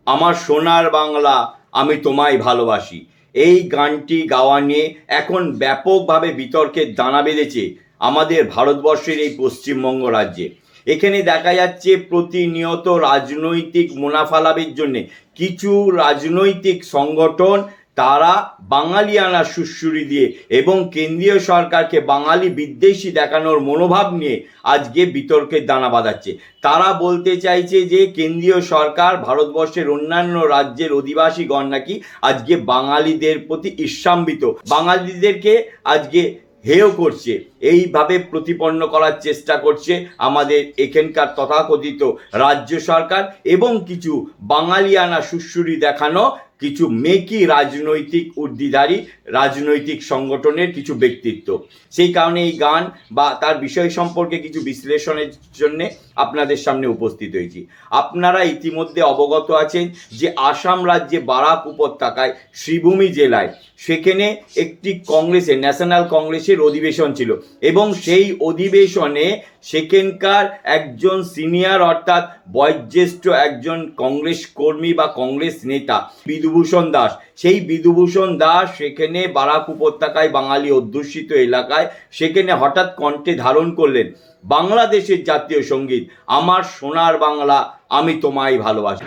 আমার সোনার বাংলা আমি তোমায় ভালোবাসি। এই গানটি গাওয়া নিয়ে এখন ব্যাপকভাবে বিতর্কের দানা বেঁধেছে আমাদের ভারতবর্ষের এই পশ্চিমবঙ্গ রাজ্যে। এখানে দেখা যাচ্ছে প্রতিনিয়ত রাজনৈতিক মুনাফা লাভের জন্যে কিছু রাজনৈতিক সংগঠন তারা বাঙালিয়ানা সুড়সুড়ি দিয়ে এবং কেন্দ্রীয় সরকারকে বাঙালি বিদ্বেষী দেখানোর মনোভাব নিয়ে আজকে বিতর্কের দানা বাঁধাচ্ছে। তারা বলতে চাইছে যে কেন্দ্রীয় সরকার ভারতবর্ষের অন্যান্য রাজ্যের অধিবাসীগণ নাকি আজকে বাঙালিদের প্রতি ঈর্ষান্বিত, বাঙালিদেরকে আজকে হেয় করছে, এইভাবে প্রতিপন্ন করার চেষ্টা করছে আমাদের এখানকার তথাকথিত রাজ্য সরকার এবং কিছু বাঙালিয়ানা সুড়সুড়ি দেখানো কিছু মেকি রাজনৈতিক উর্দিধারী রাজনৈতিক সংগঠনের কিছু ব্যক্তিত্ব। সেই কারণে এই গান বা তার বিষয় সম্পর্কে কিছু বিশ্লেষণের জন্য আপনাদের সামনে উপস্থিত হয়েছি। আপনারা ইতিমধ্যে অবগত আছেন যে আসাম রাজ্যে বারাক উপত্যকায় শ্রীভূমি জেলায় সেখানে একটি কংগ্রেসের ন্যাশনাল কংগ্রেসের অধিবেশন ছিল এবং সেই অধিবেশনে সেখানকার একজন সিনিয়র অর্থাৎ বয়োজ্যেষ্ঠ একজন কংগ্রেস কর্মী বা কংগ্রেস নেতা বিধুভূষণ দাস, সেই বিধুভূষণ দাস সেখানে বারাক উপত্যকায় বাঙালি অধ্যুষিত এলাকায় সেখানে হঠাৎ কণ্ঠে ধারণ করলেন বাংলাদেশের জাতীয় সঙ্গীত আমার সোনার বাংলা আমি তোমায় ভালোবাসি।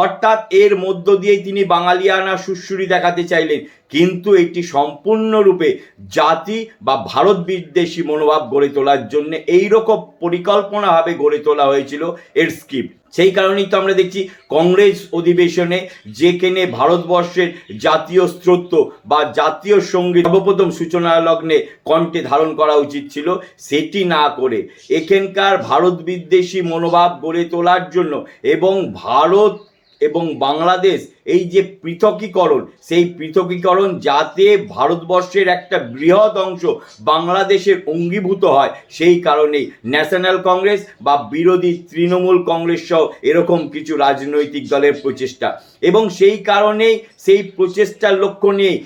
অর্থাৎ এর মধ্য দিয়েই তিনি বাঙালিয়ানা সুড়সুড়ি দেখাতে চাইলেন, কিন্তু এটি সম্পূর্ণরূপে জাতি বা ভারত বিদ্বেষী মনোভাব গড়ে তোলার জন্য এইরকম পরিকল্পনাভাবে গড়ে তোলা হয়েছিল এর স্ক্রিপ্ট। সেই কারণেই তো আমরা দেখছি কংগ্রেস অধিবেশনে যেখানে ভারতবর্ষের জাতীয় স্তোত্র বা জাতীয় সঙ্গীত সর্বপ্রথম সূচনা লগ্নে কণ্ঠে ধারণ করা উচিত ছিল, সেটি না করে এখানকার ভারত বিদ্বেষী মনোভাব গড়ে তোলার জন্য এবং ভারত এবং বাংলাদেশ এই যে পৃথকীকরণ, সেই পৃথকীকরণ যাতে ভারতবর্ষের একটা বৃহৎ অংশ বাংলাদেশের অঙ্গীভূত হয়, সেই কারণেই ন্যাশনাল কংগ্রেস বা বিরোধী তৃণমূল কংগ্রেস সহ এরকম কিছু রাজনৈতিক দলের প্রচেষ্টা এবং সেই কারণেই সেই প্রচেষ্টার লক্ষ্য নিয়েই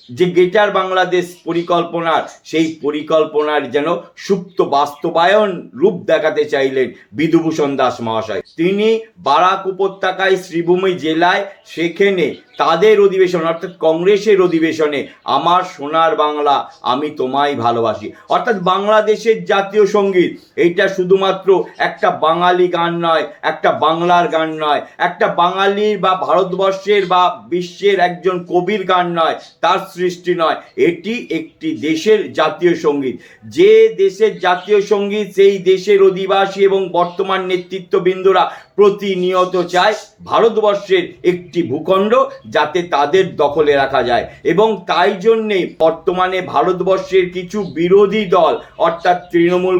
যে গ্রেটার বাংলাদেশ পরিকল্পনার সেই পরিকল্পনার যেন সুপ্ত বাস্তবায়ন রূপ দেখাতে চাইলেন বিধুভূষণ দাস মহাশয়। তিনি বারাক উপত্যকায় শ্রীভূমি জেলায় সেখানে তাদের অধিবেশন অর্থাৎ কংগ্রেসের অধিবেশনে আমার সোনার বাংলা আমি তোমায় ভালোবাসি অর্থাৎ বাংলাদেশের জাতীয় সঙ্গীত, এইটা শুধুমাত্র একটা বাঙালি গান নয়, একটা বাংলার গান নয়, একটা বাঙালির বা ভারতবর্ষের বা বিশ্বের একজন কবির গান নয়, তার সৃষ্টি নয়, এটি একটি দেশের জাতীয় সঙ্গীত। যে দেশের জাতীয় সঙ্গীত সেই দেশের অধিবাসী এবং বর্তমান নেতৃত্ববৃন্দরা প্রতিনিয়ত চায় ভারতবর্ষের একটি ভূখণ্ড যাতে তাদের দখলে রাখা যায় এবং তাই জন্যে বর্তমানে ভারতবর্ষের কিছু বিরোধী দল অর্থাৎ তৃণমূল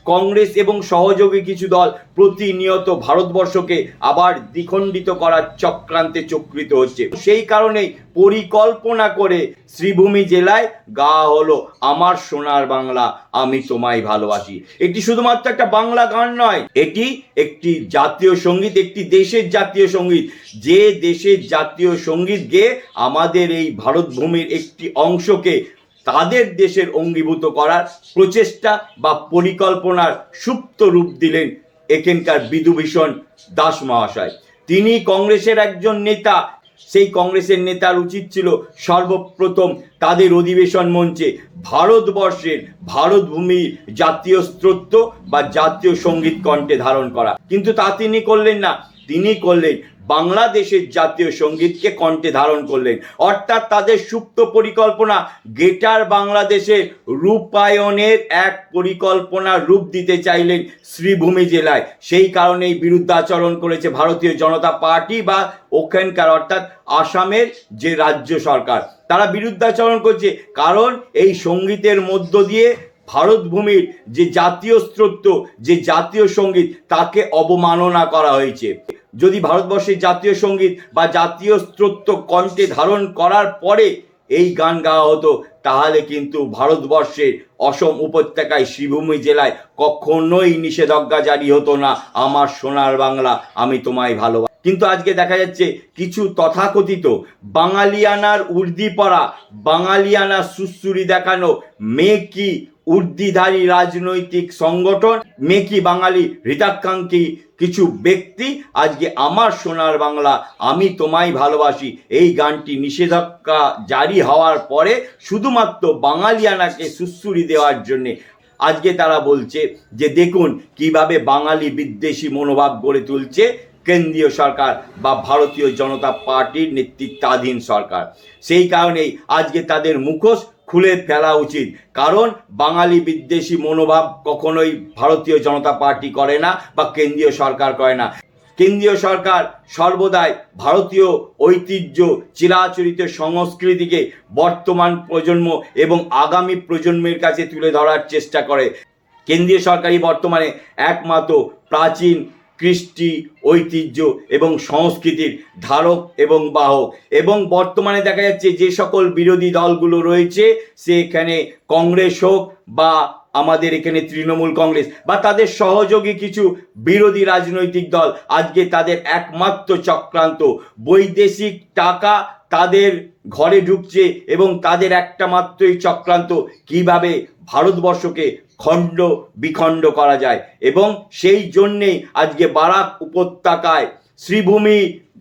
কংগ্রেস এবং সহযোগী কিছু দল প্রতিনিয়ত ভারতবর্ষকে আবার দ্বিখণ্ডিত করার চক্রান্তে চক্রিত হচ্ছে। সেই কারণেই পরিকল্পনা করে শ্রীভূমি জেলায় গাওয়া হলো আমার সোনার বাংলা আমি তোমায় ভালোবাসি। এটি শুধুমাত্র একটা বাংলা গান নয়, এটি একটি জাতীয় সঙ্গীত, একটি দেশের জাতীয় সঙ্গীত। যে দেশের জাতীয় সঙ্গীত গেয়ে আমাদের এই ভারত ভূমির একটি অংশকে তাদের দেশের অঙ্গীভূত করার প্রচেষ্টা বা পরিকল্পনার সুপ্ত রূপ দিলেন এখানকার বিধুভূষণ দাস মহাশয়। তিনি কংগ্রেসের একজন নেতা, সেই কংগ্রেসের নেতার উচিত ছিল সর্বপ্রথম তাদের অধিবেশন মঞ্চে ভারতবর্ষের ভারত ভূমির জাতীয় স্তোত্র বা জাতীয় সঙ্গীত কণ্ঠে ধারণ করা, কিন্তু তা তিনি করলেন না। তিনি করলেন বাংলাদেশের জাতীয় সঙ্গীতকে কণ্ঠে ধারণ করলেন, অর্থাৎ তাদের সুপ্ত পরিকল্পনা গ্রেটার বাংলাদেশের রূপায়ণের এক পরিকল্পনা রূপ দিতে চাইলেন শ্রীভূমি জেলায়। সেই কারণেই বিরুদ্ধাচরণ করেছে ভারতীয় জনতা পার্টি বা ওখানকার অর্থাৎ আসামের যে রাজ্য সরকার, তারা বিরুদ্ধাচরণ করছে। কারণ এই সঙ্গীতের মধ্য দিয়ে ভারত ভূমির যে জাতীয় স্তোত্র যে জাতীয় সঙ্গীত তাকে অবমাননা করা হয়েছে। যদি ভারতবর্ষের জাতীয় সঙ্গীত বা জাতীয় স্তোত্র কণ্ঠে ধারণ করার পরে এই গান গাওয়া হতো, তাহলে কিন্তু ভারতবর্ষের অসম উপত্যকায় শ্রীভূমি জেলায় কখনোই নিষেধাজ্ঞা জারি হতো না, আমার সোনার বাংলা আমি তোমায় ভালোবাসি। কিন্তু আজকে দেখা যাচ্ছে কিছু তথাকথিত বাঙালিয়ানার উর্দি পরা, বাঙালিয়ানা সুশ্রুরি দেখানো মেকি উর্দিধারী রাজনৈতিক সংগঠন, মেকি বাঙালি হিতাকাঙ্ক্ষী কিছু ব্যক্তি আজকে আমার সোনার বাংলা আমি তোমায় ভালোবাসি এই গানটি নিষেধাজ্ঞা জারি হওয়ার পরে শুধুমাত্র বাঙালিয়ানাকে সুশ্রুরি দেওয়ার জন্যে আজকে তারা বলছে যে দেখুন কিভাবে বাঙালি বিদ্বেষী মনোভাব গড়ে তুলছে কেন্দ্রীয় সরকার বা ভারতীয় জনতা পার্টির নেতৃত্বাধীন সরকার। সেই কারণেই আজকে তাদের মুখোশ খুলে ফেলা উচিত, কারণ বাঙালি বিদ্বেষী মনোভাব কখনোই ভারতীয় জনতা পার্টি করে না বা কেন্দ্রীয় সরকার করে না। কেন্দ্রীয় সরকার সর্বদাই ভারতীয় ঐতিহ্য চিরাচরিত সংস্কৃতিকে বর্তমান প্রজন্ম এবং আগামী প্রজন্মের কাছে তুলে ধরার চেষ্টা করে। কেন্দ্রীয় সরকারই বর্তমানে একমাত্র প্রাচীন কৃষ্টি ঐতিহ্য এবং সংস্কৃতির ধারক এবং বাহক। এবং বর্তমানে দেখা যাচ্ছে যে সকল বিরোধী দলগুলো রয়েছে, সেখানে কংগ্রেস হোক বা আমাদের এখানে তৃণমূল কংগ্রেস বা তাদের সহযোগী কিছু বিরোধী রাজনৈতিক দল, আজকে তাদের একমাত্র চক্রান্ত বৈদেশিক টাকা তাদের ঘরে ঢুকছে এবং তাদের একটা মাত্রই চক্রান্ত কিভাবে ভারতবর্ষকে খণ্ড বিখণ্ড করা যায়। এবং সেই জন্যেই আজকে বারাক উপত্যকায় শ্রীভূমি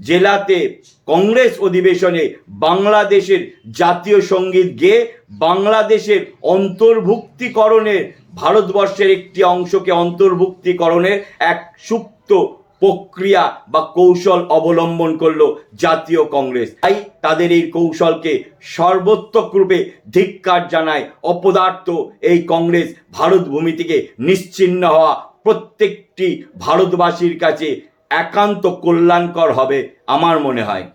জেলাতে কংগ্রেস অধিবেশনে বাংলাদেশের জাতীয় সঙ্গীত গেয়ে বাংলাদেশের অন্তর্ভুক্তিকরণের, ভারতবর্ষের একটি অংশকে অন্তর্ভুক্তিকরণের এক সুপ্ত প্রক্রিয়া বা কৌশল অবলম্বন করলো জাতীয় কংগ্রেস। তাই তাদের এই কৌশলকে সর্বোত্তকরূপে ধিক্কার জানায়। অপদার্থ এই কংগ্রেস ভারত ভূমি থেকে নিশ্চিহ্ন হওয়া প্রত্যেকটি ভারতবাসীর কাছে একান্ত কল্যাণকর হবে আমার মনে হয়।